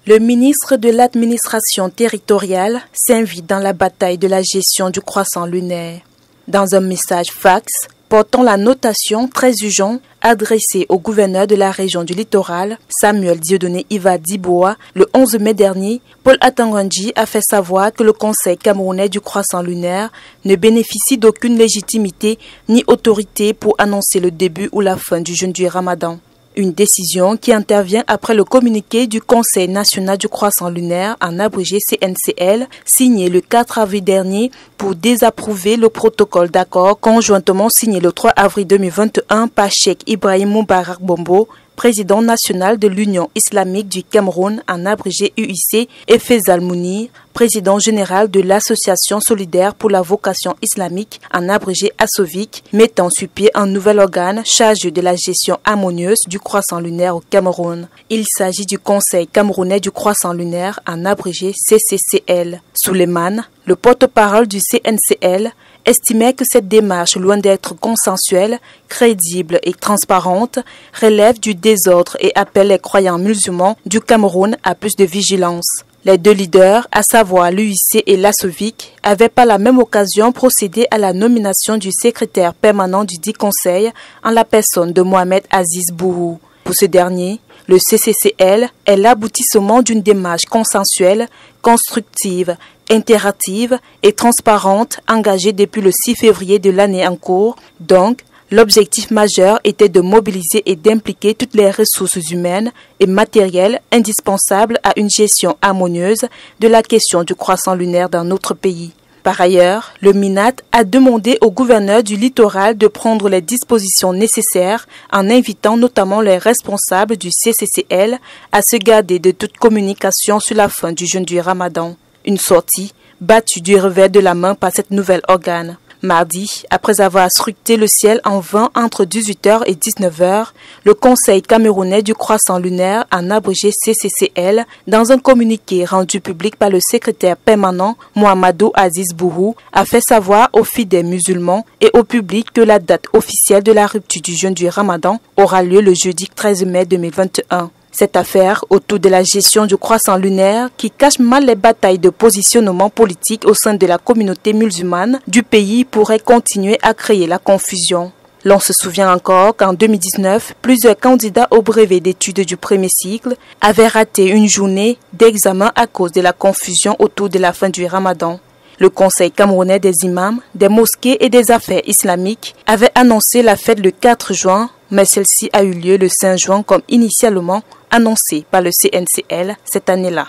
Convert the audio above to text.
Le ministre de l'administration territoriale s'invite dans la bataille de la gestion du croissant lunaire. Dans un message fax portant la notation très urgente adressée au gouverneur de la région du littoral, Samuel Dieudonné Iva Diboa, le 11 mai dernier, Paul Atangandji a fait savoir que le Conseil camerounais du croissant lunaire ne bénéficie d'aucune légitimité ni autorité pour annoncer le début ou la fin du jeûne du Ramadan. Une décision qui intervient après le communiqué du Conseil national du croissant lunaire, en abrégé CNCL, signé le 4 avril dernier pour désapprouver le protocole d'accord conjointement signé le 3 avril 2021 par Cheikh Ibrahim Moubarak Bombo, président national de l'Union islamique du Cameroun, en abrégé UIC, et Faisal Mounir, président général de l'Association solidaire pour la vocation islamique, en abrégé ASOVIC, mettant sur pied un nouvel organe chargé de la gestion harmonieuse du croissant lunaire au Cameroun. Il s'agit du Conseil camerounais du croissant lunaire, en abrégé CCCL. Souleymane, le porte-parole du CNCL, estimait que cette démarche, loin d'être consensuelle, crédible et transparente, relève du désordre et appelle les croyants musulmans du Cameroun à plus de vigilance. Les deux leaders, à savoir l'UIC et l'ASOVIC, avaient par la même occasion procédé à la nomination du secrétaire permanent du dit conseil en la personne de Mohamed Aziz Bourou. Pour ce dernier, le CCCL est l'aboutissement d'une démarche consensuelle, constructive, interactive et transparente engagée depuis le 6 février de l'année en cours. Donc, l'objectif majeur était de mobiliser et d'impliquer toutes les ressources humaines et matérielles indispensables à une gestion harmonieuse de la question du croissant lunaire dans notre pays. Par ailleurs, le MINAT a demandé au gouverneur du littoral de prendre les dispositions nécessaires en invitant notamment les responsables du CCCL à se garder de toute communication sur la fin du jeûne du Ramadan. Une sortie battue du revers de la main par cette nouvelle organe. Mardi, après avoir scruté le ciel en vain entre 18h et 19h, le Conseil camerounais du croissant lunaire, en abrégé CCCL, dans un communiqué rendu public par le secrétaire permanent Mohamedou Aziz Bourou, a fait savoir aux fidèles musulmans et au public que la date officielle de la rupture du jeûne du Ramadan aura lieu le jeudi 13 mai 2021. Cette affaire autour de la gestion du croissant lunaire qui cache mal les batailles de positionnement politique au sein de la communauté musulmane du pays pourrait continuer à créer la confusion. L'on se souvient encore qu'en 2019, plusieurs candidats au brevet d'études du premier cycle avaient raté une journée d'examen à cause de la confusion autour de la fin du Ramadan. Le Conseil camerounais des imams, des mosquées et des affaires islamiques avait annoncé la fête le 4 juin, mais celle-ci a eu lieu le 5 juin comme initialement annoncé par le CNCL cette année-là.